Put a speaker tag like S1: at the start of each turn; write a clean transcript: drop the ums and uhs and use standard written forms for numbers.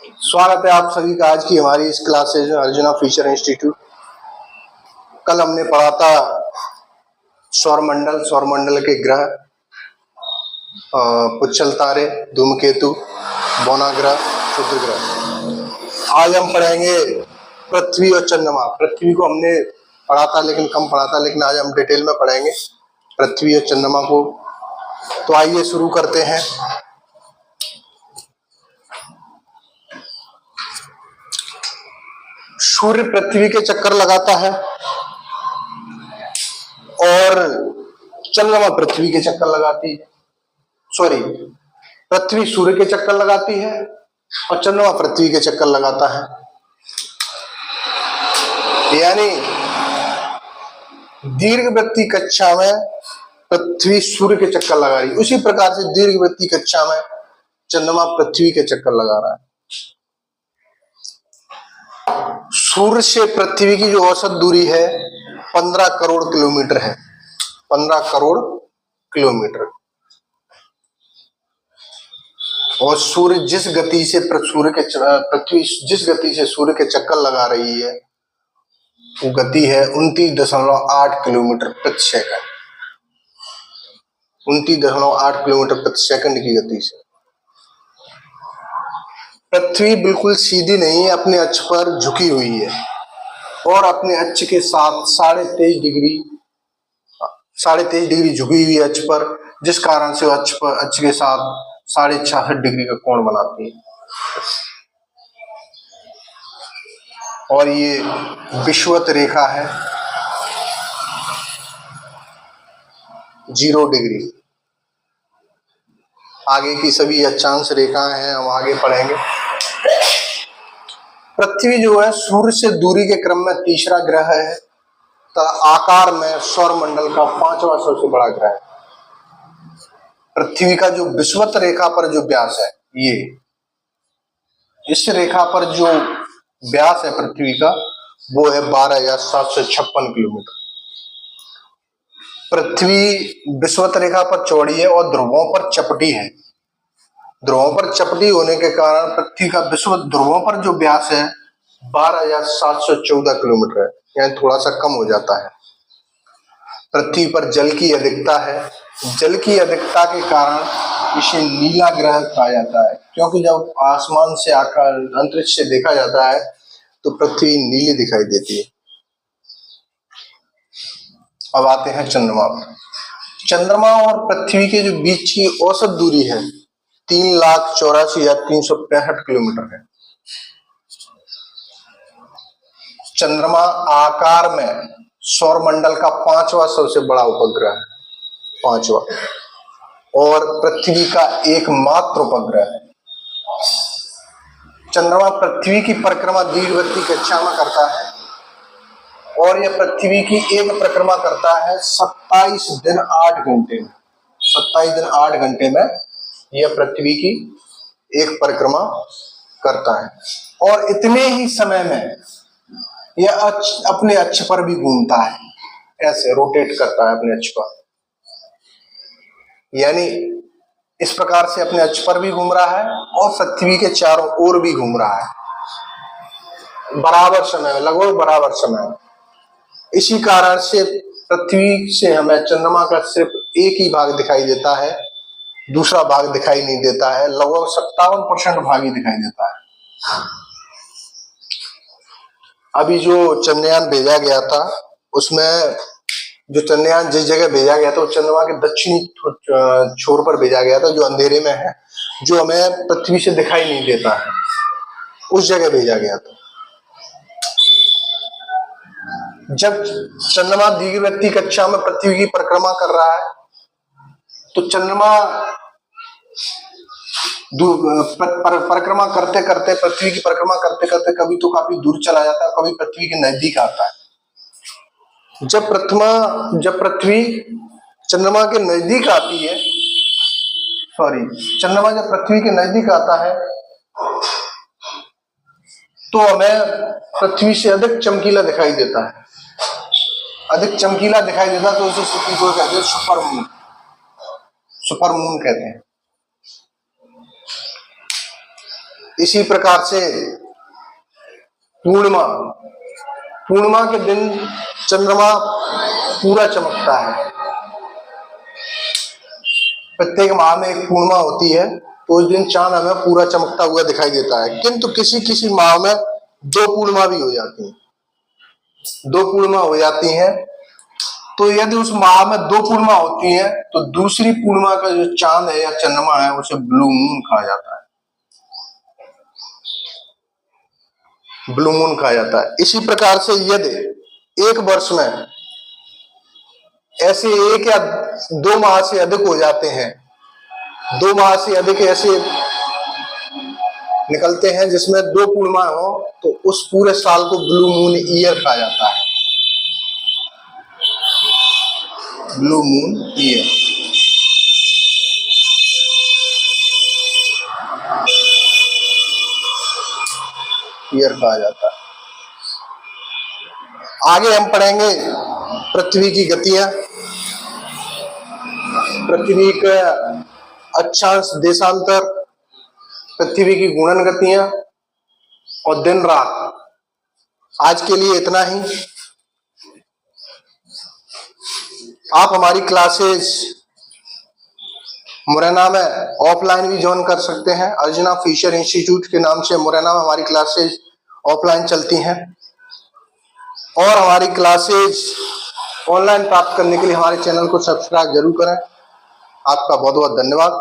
S1: स्वागत है आप सभी का आज की हमारी इस क्लासेज अर्जुना फ्यूचर इंस्टीट्यूट। कल हमने पढ़ा था सौरमंडल के ग्रह, पुच्छल तारे, धूमकेतु, बौना ग्रह, शुक्र ग्रह। आज हम पढ़ेंगे पृथ्वी और चंद्रमा। पृथ्वी को हमने पढ़ा था लेकिन कम पढ़ा था, लेकिन आज हम डिटेल में पढ़ेंगे पृथ्वी और चंद्रमा को। तो आइए शुरू करते हैं। सूर्य पृथ्वी के चक्कर लगाता है और चंद्रमा पृथ्वी के चक्कर लगाती है। पृथ्वी सूर्य के चक्कर लगाती है और चंद्रमा पृथ्वी के चक्कर लगाता है। यानी दीर्घवृत्तीय कक्षा में पृथ्वी सूर्य के चक्कर लगा रही है, उसी प्रकार से दीर्घवृत्तीय कक्षा में चंद्रमा पृथ्वी के चक्कर लगा रहा है। सूर्य से पृथ्वी की जो औसत दूरी है 15 करोड़ किलोमीटर है। 15 करोड़ किलोमीटर। और सूर्य जिस गति से पृथ्वी जिस गति से सूर्य के चक्कर लगा रही है वो गति है 29.8 किलोमीटर प्रति सेकंड। 29.8 किलोमीटर प्रति सेकंड की गति से। पृथ्वी बिल्कुल सीधी नहीं है, अपने अक्ष पर झुकी हुई है और अपने अक्ष के साथ 23.5 डिग्री झुकी हुई है अक्ष पर, जिस कारण से अक्ष के साथ 66.5 डिग्री का कोण बनाती है। और ये विषुवत रेखा है 0 डिग्री। आगे की सभी अक्षांश रेखाएं हैं, हम आगे पढ़ेंगे। पृथ्वी जो है सूर्य से दूरी के क्रम में तीसरा ग्रह है, तो आकार में सौरमंडल का 5वां सबसे बड़ा ग्रह है। पृथ्वी का जो विषुवत रेखा पर जो व्यास है, ये इस रेखा पर जो व्यास है पृथ्वी का वो है 12,756 किलोमीटर। पृथ्वी विषुवत रेखा पर चौड़ी है और ध्रुवों पर चपटी है। ध्रुवों पर चपटी होने के कारण पृथ्वी का विषुवत ध्रुवों पर जो व्यास है 12,714 किलोमीटर है, यानी थोड़ा सा कम हो जाता है। पृथ्वी पर जल की अधिकता है। जल की अधिकता के कारण इसे नीला ग्रह कहा जाता है, क्योंकि जब आसमान से आकर अंतरिक्ष से देखा जाता है तो पृथ्वी नीली दिखाई देती है। अब आते हैं चंद्रमा पर। चंद्रमा और पृथ्वी के जो बीच की औसत दूरी है 3,84,365 किलोमीटर है। चंद्रमा आकार में सौरमंडल का 5वां सबसे बड़ा उपग्रह है, 5वां, और पृथ्वी का एकमात्र उपग्रह है। चंद्रमा पृथ्वी की परिक्रमा दीर्घवृत्तीय कक्षा में करता है और यह पृथ्वी की एक परिक्रमा करता है 27 दिन 8 घंटे में। 27 दिन 8 घंटे में यह पृथ्वी की एक परिक्रमा करता है और इतने ही समय में यह अपने अक्ष पर भी घूमता है, ऐसे रोटेट करता है अपने अक्ष पर। यानी इस प्रकार से अपने अक्ष पर भी घूम रहा है और पृथ्वी के चारों ओर भी घूम रहा है बराबर समय में, लगभग बराबर समय में। इसी कारण से पृथ्वी से हमें चंद्रमा का सिर्फ एक ही भाग दिखाई देता है, दूसरा भाग दिखाई नहीं देता है। लगभग 57% भाग ही दिखाई देता है। अभी जो चंद्रयान भेजा गया था उसमें जो चंद्रयान जिस जगह भेजा गया था वो चंद्रमा के दक्षिणी छोर पर भेजा गया था, जो अंधेरे में है, जो हमें पृथ्वी से दिखाई नहीं देता है, उस जगह भेजा गया था। जब चंद्रमा दीर्घवृत्तीय कक्षा में पृथ्वी की परिक्रमा कर रहा है तो चंद्रमा परिक्रमा करते करते, पृथ्वी की परिक्रमा करते करते कभी तो काफी दूर चला जाता है, कभी पृथ्वी के नजदीक आता है। जब पृथ्वी चंद्रमा के नजदीक आती है, चंद्रमा जब पृथ्वी के नजदीक आता है तो हमें पृथ्वी से अधिक चमकीला दिखाई देता है। अधिक चमकीला दिखाई देता है तो उसे कहते हैं सुपरमून। सुपरमून कहते हैं। इसी प्रकार से पूर्णिमा, पूर्णिमा के दिन चंद्रमा पूरा चमकता है। प्रत्येक माह में एक पूर्णिमा होती है, तो उस दिन चांद हमें पूरा चमकता हुआ दिखाई देता है। किंतु किसी किसी माह में दो पूर्णिमा भी हो जाती हैं, दो पूर्णिमा हो जाती हैं। तो यदि उस माह में दो पूर्णिमा होती है तो दूसरी पूर्णिमा का जो चांद है या चंद्रमा है उसे ब्लू मून कहा जाता है, ब्लू मून कहा जाता है। इसी प्रकार से यदि एक वर्ष में ऐसे एक या दो माह से अधिक हो जाते हैं, दो माह से अधिक ऐसे निकलते हैं जिसमें दो पूर्णिमा हो, तो उस पूरे साल को ब्लू मून ईयर कहा जाता है, ब्लू मून ईयर। ईयर कहा जाता है। आगे हम पढ़ेंगे पृथ्वी की गतियां, पृथ्वी का अक्षांश देशांतर, पृथ्वी की गुणन गतियां और दिन रात। आज के लिए इतना ही। आप हमारी क्लासेस मुरैना में ऑफलाइन भी ज्वाइन कर सकते हैं। अर्जुना फिशर इंस्टीट्यूट के नाम से मुरैना में हमारी क्लासेस ऑफलाइन चलती हैं, और हमारी क्लासेस ऑनलाइन प्राप्त करने के लिए हमारे चैनल को सब्सक्राइब जरूर करें। आपका बहुत बहुत धन्यवाद।